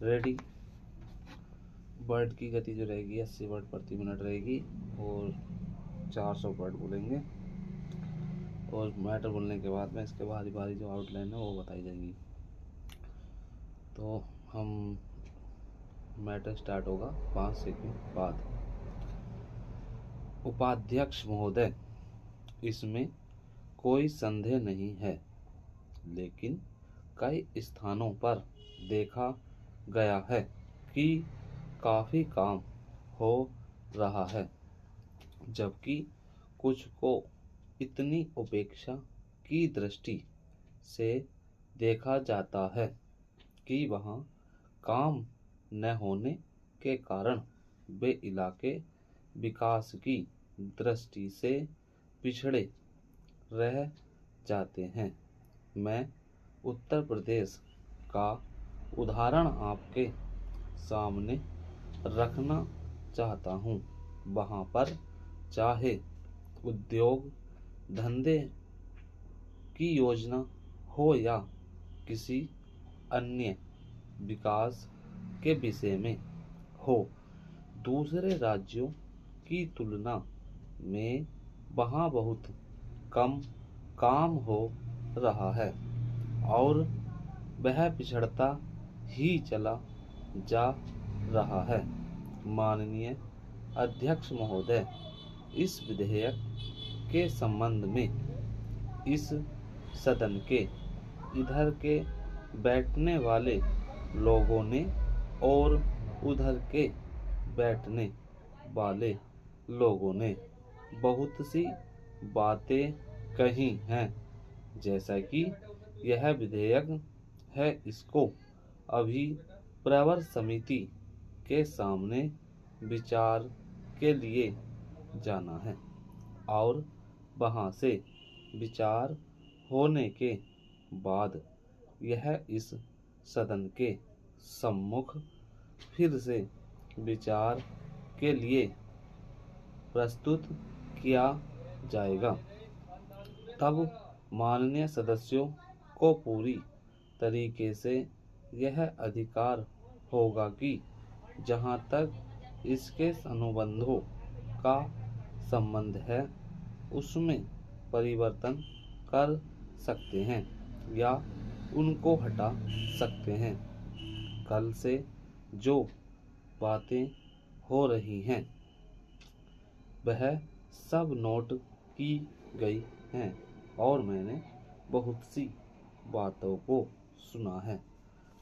Ready. Word की गति जो रहेगी 80 वर्ड प्रति मिनट रहेगी और 400 वर्ड बोलेंगे। और मैटर बोलने के बाद में इसके बारी बारी जो आउटलाइन है वो बताई जाएगी। तो हम मैटर स्टार्ट होगा 5 सेकंड बाद। उपाध्यक्ष महोदय, इसमें कोई संदेह नहीं है, लेकिन कई स्थानों पर देखा गया है कि काफ़ी काम हो रहा है, जबकि कुछ को इतनी उपेक्षा की दृष्टि से देखा जाता है कि वहाँ काम न होने के कारण वे इलाके विकास की दृष्टि से पिछड़े रह जाते हैं। मैं उत्तर प्रदेश का उदाहरण आपके सामने रखना चाहता हूँ। वहाँ पर चाहे उद्योग धंधे की योजना हो या किसी अन्य विकास के विषय में हो, दूसरे राज्यों की तुलना में वहाँ बहुत कम काम हो रहा है और वह पिछड़ता ही चला जा रहा है। माननीय अध्यक्ष महोदय, इस विधेयक के संबंध में इस सदन के इधर के बैठने वाले लोगों ने और उधर के बैठने वाले लोगों ने बहुत सी बातें कही हैं। जैसा कि यह विधेयक है, इसको अभी प्रवर समिति के सामने विचार के लिए जाना है और वहाँ से विचार होने के बाद यह इस सदन के सम्मुख फिर से विचार के लिए प्रस्तुत किया जाएगा। तब माननीय सदस्यों को पूरी तरीके से यह अधिकार होगा कि जहाँ तक इसके अनुबंधों का संबंध है उसमें परिवर्तन कर सकते हैं या उनको हटा सकते हैं। कल से जो बातें हो रही हैं वह सब नोट की गई हैं और मैंने बहुत सी बातों को सुना है।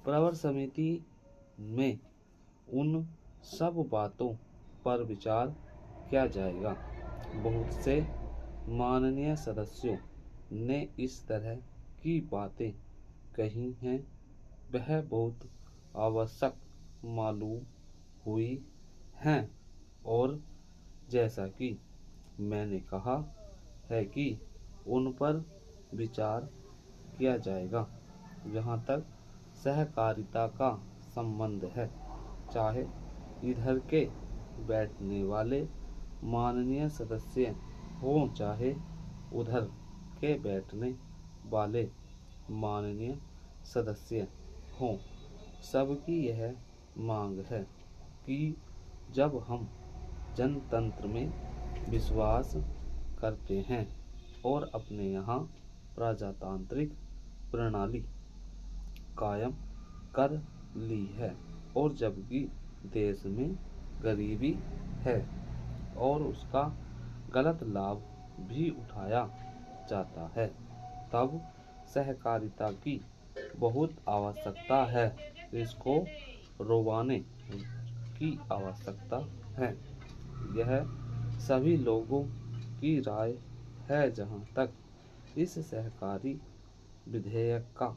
प्रवर समिति में उन सब बातों पर विचार किया जाएगा। बहुत से माननीय सदस्यों ने इस तरह की बातें कही हैं, वह बहुत आवश्यक मालूम हुई हैं और जैसा कि मैंने कहा है कि उन पर विचार किया जाएगा। जहाँ तक सहकारिता का संबंध है, चाहे इधर के बैठने वाले माननीय सदस्य हों चाहे उधर के बैठने वाले माननीय सदस्य हों, सबकी यह मांग है कि जब हम जनतंत्र में विश्वास करते हैं और अपने यहाँ प्रजातांत्रिक प्रणाली कायम कर ली है और जबकि देश में गरीबी है और उसका गलत लाभ भी उठाया जाता है, तब सहकारिता की बहुत आवश्यकता है। इसको रोवाने की आवश्यकता है। यह सभी लोगों की राय है। जहाँ तक इस सहकारी विधेयक का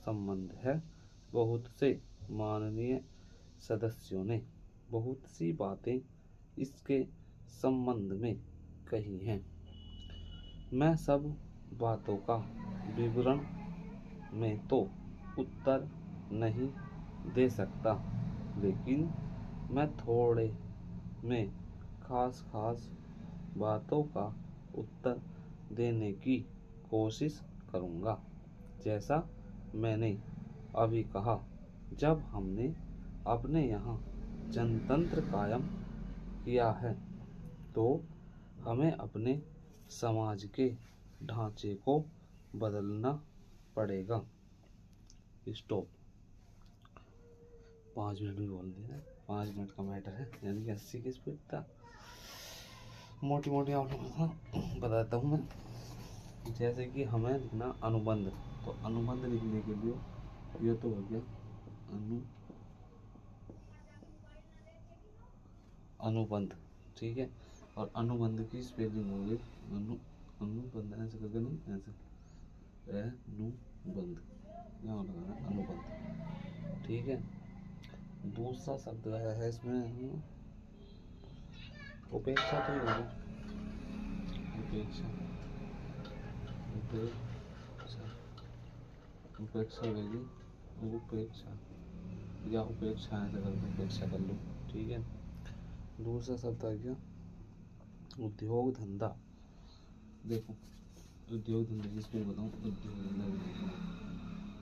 संबंध है, बहुत से माननीय सदस्यों ने बहुत सी बातें इसके संबंध में कही हैं। मैं सब बातों का विवरण में तो उत्तर नहीं दे सकता, लेकिन मैं थोड़े में खास बातों का उत्तर देने की कोशिश करूँगा। जैसा मैंने अभी कहा, जब हमने अपने यहाँ जनतंत्र कायम किया है तो हमें अपने समाज के ढांचे को बदलना पड़ेगा। स्टॉप। 5 मिनट भी बोल देना, 5 मिनट का मैटर है, यानी कि 80 की स्पीड था। मोटी मोटी आप लोगों को बताता हूँ मैं। जैसे कि हमें लिखना अनुबंध, तो अनुबंध लिखने के लिए ये तो हो गया अनुबंध, ठीक है। और अनुबंध की स्पेलिंग हो गई अनुबंध, ऐसे करके नहीं, ऐसे अनुबंध, यहाँ लगाना अनुबंध, ठीक है। दूसरा शब्द आया है इसमें उपेक्षा, तो ही होगी उपेक्षा, उपेक्षा होगी, उपेक्षा या उपेक्षा, ऐसा करके उपेक्षा कर लो, ठीक है। दूसरा शब्द आ गया उद्योग धंधा। देखो उद्योग धंधा किसको बताऊँ, उद्योग धंधा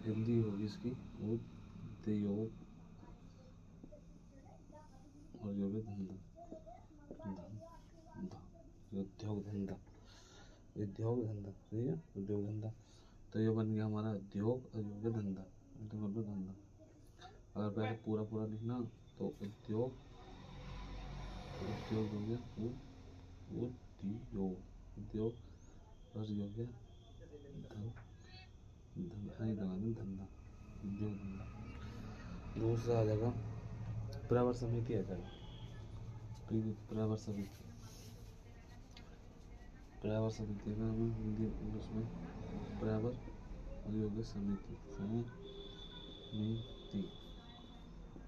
हिंदी होगी इसकी उद्योग, और जो भी धंधा, उद्योग धंधा, उद्योग धंधा, ठीक है, उद्योग धंधा। तो ये बन गया हमारा उद्योग और जो भी धंधा, धंधा। अगर पहले पूरा पूरा लिखना तो उद्योग, उद्योग हो गया उद्योग, उद्योग और जो गया धंधा, उद्योग धंधा। दूसरा आ जाएगा प्रवर समिति, आ जाएगा प्रवर समिति, प्रवर समिति का हमें हिंदी इंग्लिश में प्रवर और योग समिति,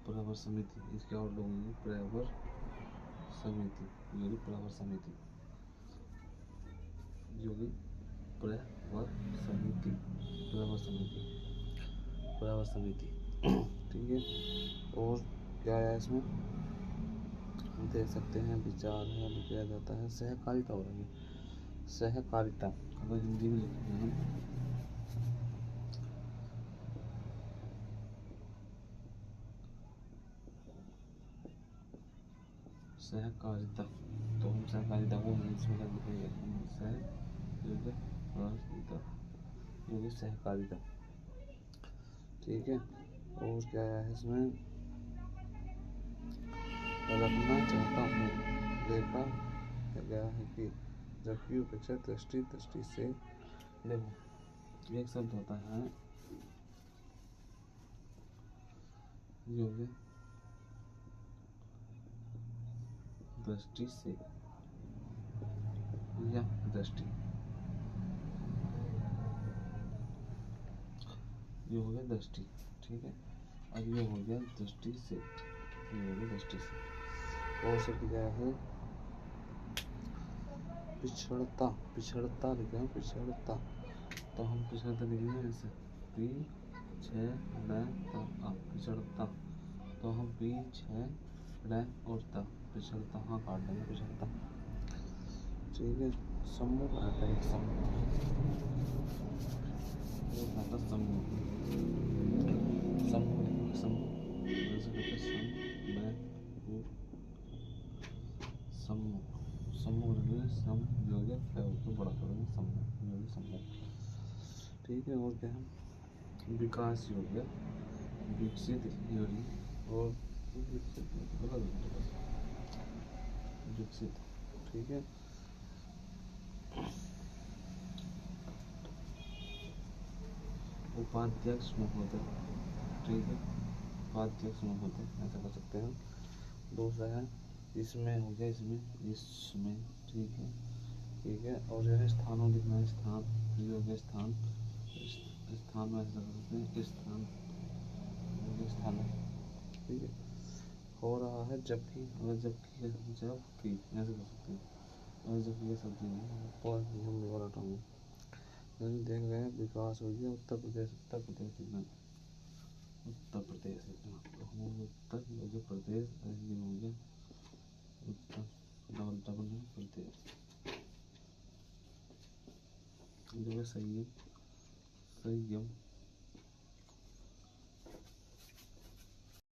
प्रवर समिति, इसके और लोग होंगे प्रवर समिति, योगी प्रवर समिति, योगी प्रवर समिति, प्रवर समिति, प्रवर समिति, ठीक है। और क्या है इसमें देख सकते हैं, विचार है, किया जाता है, सहकारिता हो रही है, सहकारिता। अगर हिंदी में लिखते हैं हम सहकारिता, तो हम सहकारिता को इंग्लिश में लिखेंगे सहकारिता, ठीक है। और क्या है इसमें रखना चाहता हूँ, देखा गया है कि जबकि उपेक्षा दृष्टि से, देखो एक शब्द होता है योग्य दृष्टि से या दृष्टि, ये हो गया दृष्टि, ठीक है। अब ये हो गया दृष्टि से, ये हो गया दृष्टि से। और शब्द क्या है पिछड़ता, पिछड़ता लिखा है पिछड़ता, तो हम पिछड़ता लिखेंगे ऐसे पिछड़ता, तो हम और पिछड़ता, हाँ काट देंगे पिछड़ता, ठीक है। समूह आता है एक समूह, समूह, समूह, समूह, जैसे कहते समूह, समूह जो है बड़ा करेंगे समूह, समूह, ठीक है। और क्या है विकास हो गया विकसित, और विकसित, ठीक है। उपाध्यक्ष महोदय, ठीक है, उपाध्यक्ष महोदय, ऐसा कर सकते हैं। दूसरा है इसमें हो गया इसमें, ठीक है, ठीक है। और जो है स्थानों लिखना है, स्थान, ये हो गया स्थान, स्थान में ऐसा कर सकते हैं स्थान, स्थान, ठीक है। हो रहा है जबकि, और जबकि ऐसा कर सकते हैं, और जबकि ये सब हम दोबारा उठाऊंगे, यानी देख रहे हैं विकास हो गया उत्तर प्रदेश, उत्तर प्रदेश लिखना, उत्तर प्रदेश लिखना, तो हम उत्तर हो गया प्रदेश, ये हो गया उत्तर डबल प्रदेश, जो है संयम, संयम,